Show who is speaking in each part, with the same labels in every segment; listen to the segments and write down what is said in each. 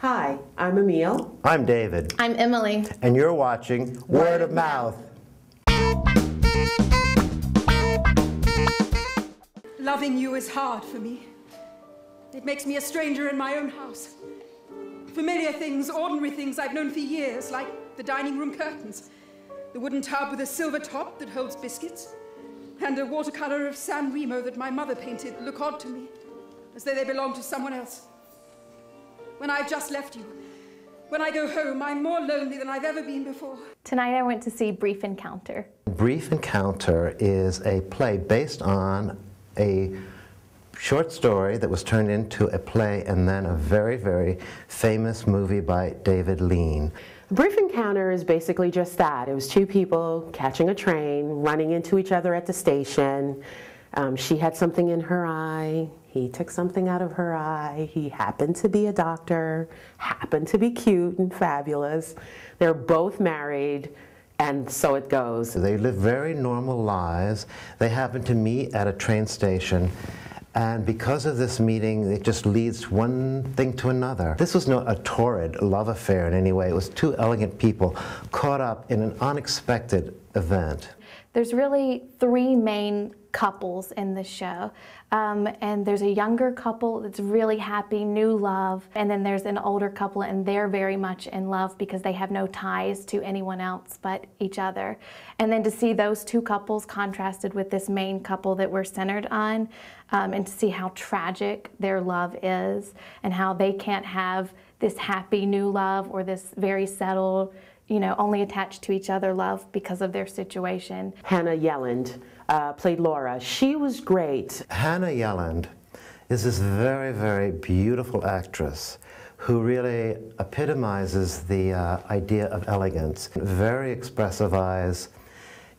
Speaker 1: Hi, I'm Ameil.
Speaker 2: I'm David.
Speaker 3: I'm Emily.
Speaker 2: And you're watching Word of Mouth.
Speaker 4: Loving you is hard for me. It makes me a stranger in my own house. Familiar things, ordinary things I've known for years, like the dining room curtains, the wooden tub with a silver top that holds biscuits, and a watercolor of San Remo that my mother painted look odd to me, as though they belonged to someone else. When I've just left you, when I go home, I'm more lonely than I've ever been before.
Speaker 3: Tonight I went to see Brief Encounter.
Speaker 2: Brief Encounter is a play based on a short story that was turned into a play and then a very, very famous movie by David Lean.
Speaker 1: Brief Encounter is basically just that. It was two people catching a train, running into each other at the station. She had something in her eye. He took something out of her eye. He happened to be a doctor, happened to be cute and fabulous. They're both married, and so it goes.
Speaker 2: They live very normal lives. They happen to meet at a train station, and because of this meeting, it just leads one thing to another. This was not a torrid love affair in any way. It was two elegant people caught up in an unexpected event.
Speaker 3: There's really three main couples in the show. And there's a younger couple that's really happy, new love, and then there's an older couple and they're very much in love because they have no ties to anyone else but each other. And then to see those two couples contrasted with this main couple that we're centered on, and to see how tragic their love is and how they can't have this happy new love or this very settled, you know, only attached to each other love because of their situation.
Speaker 1: Hannah Yelland played Laura. She was great.
Speaker 2: Hannah Yelland is this very, very beautiful actress who really epitomizes the idea of elegance. Very expressive eyes.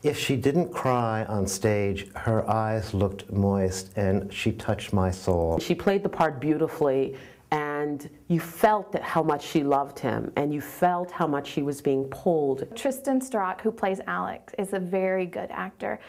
Speaker 2: If she didn't cry on stage, her eyes looked moist and she touched my soul.
Speaker 1: She played the part beautifully, and you felt that how much she loved him, and you felt how much she was being pulled.
Speaker 3: Tristan Strock, who plays Alex, is a very good actor.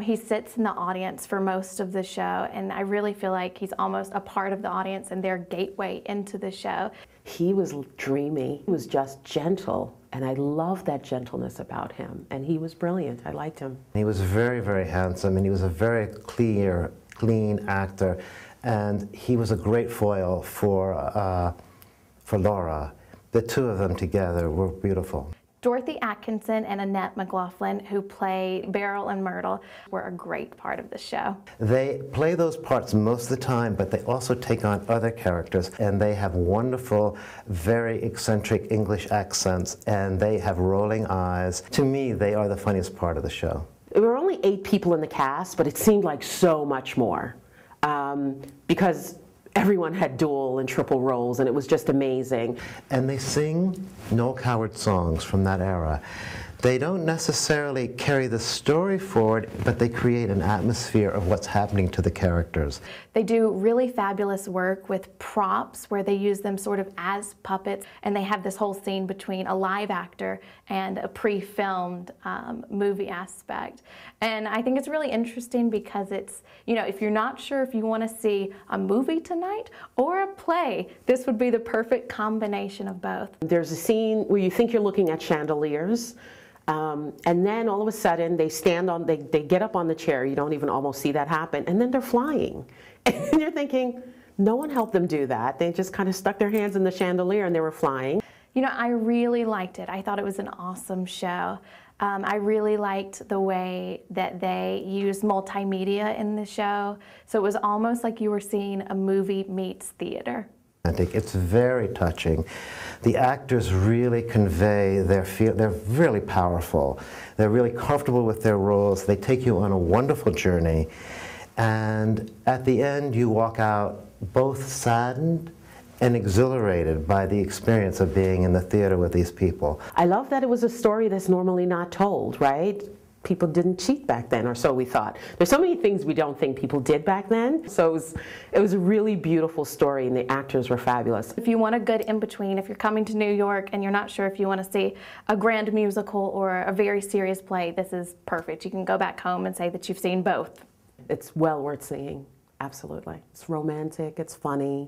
Speaker 3: He sits in the audience for most of the show, and I really feel like he's almost a part of the audience and their gateway into the show.
Speaker 1: He was dreamy. He was just gentle, and I loved that gentleness about him, and he was brilliant. I liked him.
Speaker 2: He was very, very handsome, and he was a very clean actor. And he was a great foil for Laura. The two of them together were beautiful.
Speaker 3: Dorothy Atkinson and Annette McLaughlin, who play Beryl and Myrtle, were a great part of the show.
Speaker 2: They play those parts most of the time, but they also take on other characters, and they have wonderful, very eccentric English accents, and they have rolling eyes. To me, they are the funniest part of the show.
Speaker 1: There were only 8 people in the cast, but it seemed like so much more. Because everyone had dual and triple roles, and it was just amazing.
Speaker 2: And they sing Noel Coward songs from that era. They don't necessarily carry the story forward, but they create an atmosphere of what's happening to the characters.
Speaker 3: They do really fabulous work with props where they use them sort of as puppets, and they have this whole scene between a live actor and a pre-filmed movie aspect. And I think it's really interesting because it's, you know, if you're not sure if you want to see a movie tonight or a play, this would be the perfect combination of both.
Speaker 1: There's a scene where you think you're looking at chandeliers, and then all of a sudden they get up on the chair, you don't even almost see that happen, and then they're flying. And you're thinking, no one helped them do that. They just kind of stuck their hands in the chandelier and they were flying.
Speaker 3: You know, I really liked it. I thought it was an awesome show. I really liked the way that they used multimedia in the show. So it was almost like you were seeing a movie meets theater.
Speaker 2: It's very touching. The actors really convey their feel. They're really powerful. They're really comfortable with their roles. They take you on a wonderful journey. And at the end, you walk out both saddened and exhilarated by the experience of being in the theater with these people.
Speaker 1: I love that it was a story that's normally not told, right? People didn't cheat back then, or so we thought. There's so many things we don't think people did back then. So it was a really beautiful story, and the actors were fabulous.
Speaker 3: If you want a good in-between, if you're coming to New York and you're not sure if you want to see a grand musical or a very serious play, this is perfect. You can go back home and say that you've seen both.
Speaker 1: It's well worth seeing, absolutely. It's romantic, it's funny.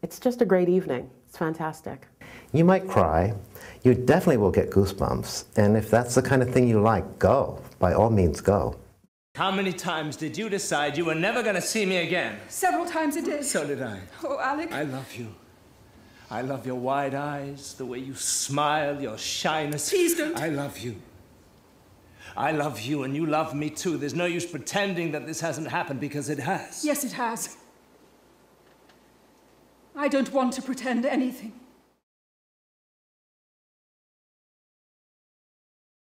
Speaker 1: It's just a great evening. It's fantastic.
Speaker 2: You might cry. You definitely will get goosebumps. And if that's the kind of thing you like, go. By all means, go.
Speaker 5: How many times did you decide you were never going to see me again?
Speaker 4: Several times a day.
Speaker 5: So did I.
Speaker 4: Oh, Alec.
Speaker 5: I love you. I love your wide eyes, the way you smile, your shyness.
Speaker 4: Please don't.
Speaker 5: I love you. I love you and you love me too. There's no use pretending that this hasn't happened because it has.
Speaker 4: Yes, it has. I don't want to pretend anything.